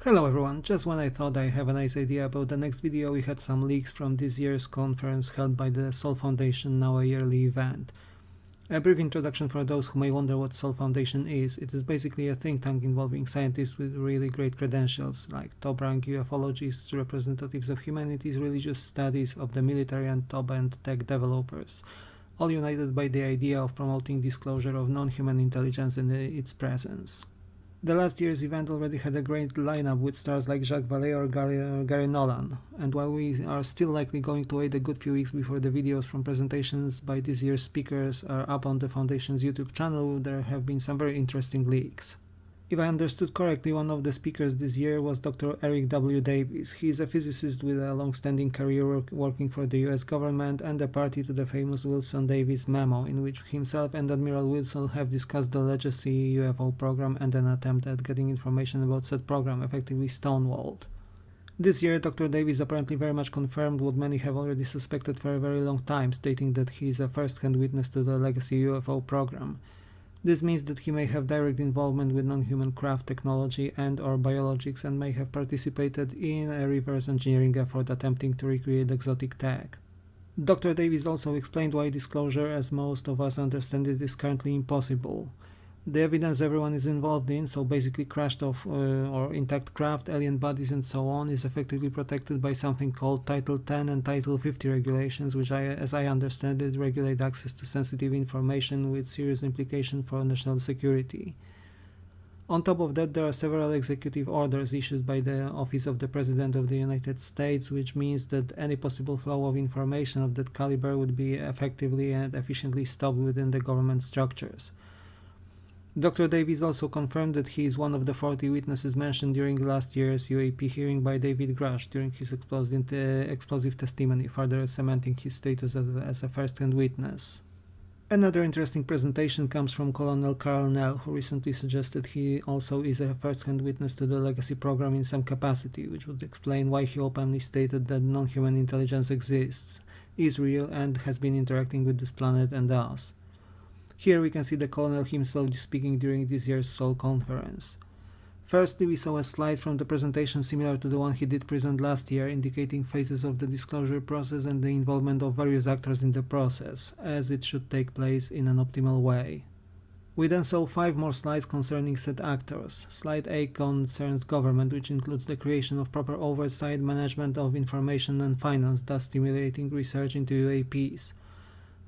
Hello everyone, just when I thought I have a nice idea about the next video, we had some leaks from this year's conference held by the Sol Foundation, now a yearly event. A brief introduction for those who may wonder what Sol Foundation is. It is basically a think tank involving scientists with really great credentials, like top-rank ufologists, representatives of humanities, religious studies, of the military and top-end tech developers, all united by the idea of promoting disclosure of non-human intelligence and its presence. The last year's event already had a great lineup with stars like Jacques Vallée or Gary Nolan, and while we are still likely going to wait a good few weeks before the videos from presentations by this year's speakers are up on the Foundation's YouTube channel, there have been some very interesting leaks. If I understood correctly, one of the speakers this year was Dr. W Davies. He is a physicist with a long-standing career working for the US government and a party to the famous Wilson-Davies memo, in which himself and Admiral Wilson have discussed the legacy UFO program and an attempt at getting information about said program effectively stonewalled. This year, Dr. Davies apparently very much confirmed what many have already suspected for a very long time, stating that he is a first-hand witness to the legacy UFO program. This means that he may have direct involvement with non-human craft technology and/or biologics and may have participated in a reverse engineering effort attempting to recreate exotic tech. Dr. Davies also explained why disclosure, as most of us understand it, is currently impossible. The evidence everyone is involved in, so basically crashed off or intact craft, alien bodies and so on, is effectively protected by something called Title 10 and Title 50 regulations, which as I understand it, regulate access to sensitive information with serious implication for national security. On top of that, there are several executive orders issued by the Office of the President of the United States, which means that any possible flow of information of that caliber would be effectively and efficiently stopped within the government structures. Dr. Davies also confirmed that he is one of the 40 witnesses mentioned during last year's UAP hearing by David Grush during his explosive testimony, further cementing his status as a first-hand witness. Another interesting presentation comes from Colonel Carl Nell, who recently suggested he also is a first-hand witness to the legacy program in some capacity, which would explain why he openly stated that non-human intelligence exists, is real, and has been interacting with this planet and us. Here we can see the colonel himself speaking during this year's Sol conference. Firstly, we saw a slide from the presentation similar to the one he did present last year, indicating phases of the disclosure process and the involvement of various actors in the process, as it should take place in an optimal way. We then saw 5 more slides concerning said actors. Slide A concerns government, which includes the creation of proper oversight, management of information and finance, thus stimulating research into UAPs.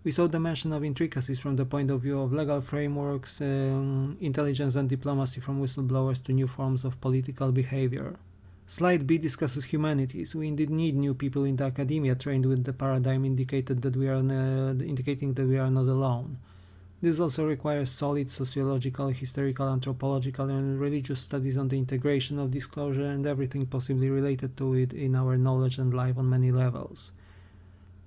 We saw the mention of intricacies from the point of view of legal frameworks, intelligence and diplomacy, from whistleblowers to new forms of political behavior. Slide B discusses humanities. We indeed need new people in the academia trained with the paradigm indicating that we are not alone. This also requires solid sociological, historical, anthropological and religious studies on the integration of disclosure and everything possibly related to it in our knowledge and life on many levels.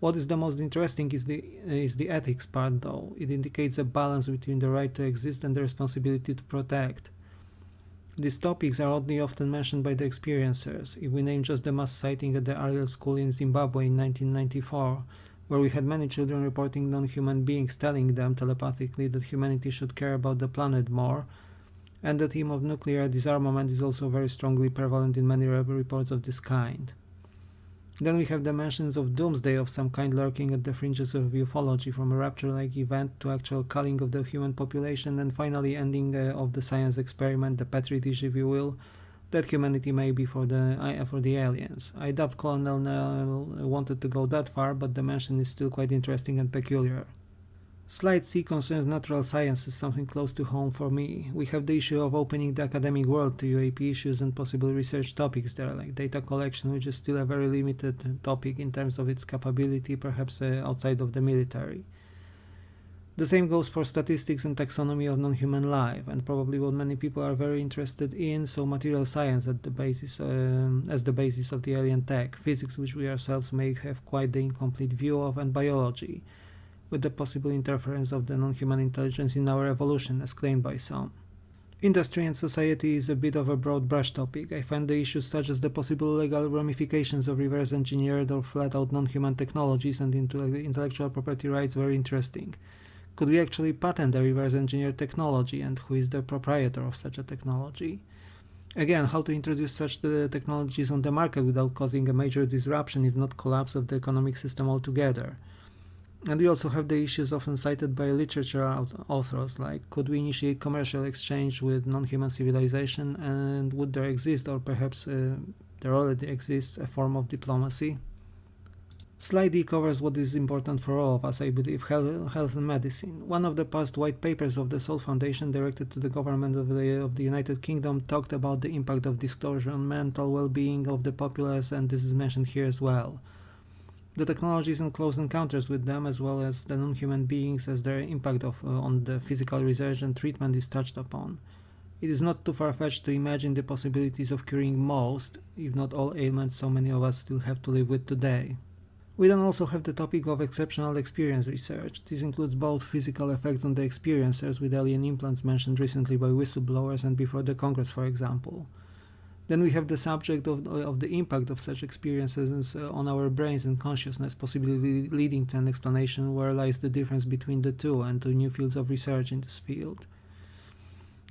What is the most interesting is the ethics part, though. It indicates a balance between the right to exist and the responsibility to protect. These topics are oddly often mentioned by the experiencers. If we name just the mass sighting at the Ariel School in Zimbabwe in 1994, where we had many children reporting non-human beings telling them telepathically that humanity should care about the planet more, and the theme of nuclear disarmament is also very strongly prevalent in many reports of this kind. Then we have the mentions of doomsday of some kind lurking at the fringes of ufology, from a rapture-like event to actual culling of the human population, and finally ending of the science experiment, the petri dish if you will, that humanity may be for the aliens. I doubt Colonel Nell wanted to go that far, but the mention is still quite interesting and peculiar. Slide C concerns natural sciences, something close to home for me. We have the issue of opening the academic world to UAP issues and possible research topics there, like data collection, which is still a very limited topic in terms of its capability, perhaps outside of the military. The same goes for statistics and taxonomy of non-human life, and probably what many people are very interested in, so material science as the basis of the alien tech, physics, which we ourselves may have quite the incomplete view of, and biology, with the possible interference of the non-human intelligence in our evolution, as claimed by some. Industry and society is a bit of a broad brush topic. I find the issues such as the possible legal ramifications of reverse engineered or flat-out non-human technologies and intellectual property rights very interesting. Could we actually patent a reverse engineered technology, and who is the proprietor of such a technology? Again, how to introduce such technologies on the market without causing a major disruption, if not collapse of the economic system altogether. And we also have the issues often cited by literature authors, like could we initiate commercial exchange with non-human civilization, and would there exist, or perhaps there already exists, a form of diplomacy? Slide D covers what is important for all of us, I believe, health and medicine. One of the past white papers of the Sol Foundation, directed to the government of the United Kingdom, talked about the impact of disclosure on mental well-being of the populace, and this is mentioned here as well. The technologies and close encounters with them, as well as the non-human beings, as their impact on the physical research and treatment is touched upon. It is not too far-fetched to imagine the possibilities of curing most, if not all ailments so many of us still have to live with today. We then also have the topic of exceptional experience research. This includes both physical effects on the experiencers, with alien implants mentioned recently by whistleblowers and before the Congress, for example. Then we have the subject of the impact of such experiences on our brains and consciousness, possibly leading to an explanation where lies the difference between the two and to new fields of research in this field.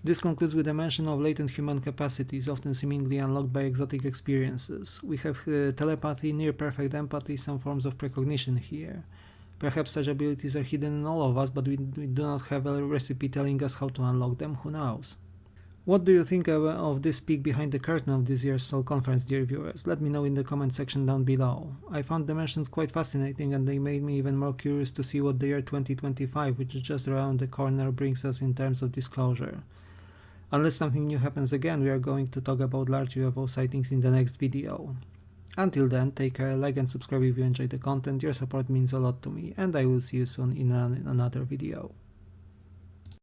This concludes with a mention of latent human capacities, often seemingly unlocked by exotic experiences. We have telepathy, near-perfect empathy, some forms of precognition here. Perhaps such abilities are hidden in all of us, but we do not have a recipe telling us how to unlock them, who knows? What do you think of this peek behind the curtain of this year's Sol conference, dear viewers? Let me know in the comment section down below. I found the mentions quite fascinating, and they made me even more curious to see what the year 2025, which is just around the corner, brings us in terms of disclosure. Unless something new happens again, we are going to talk about large UFO sightings in the next video. Until then, take care, like and subscribe if you enjoyed the content, your support means a lot to me, and I will see you soon in another video.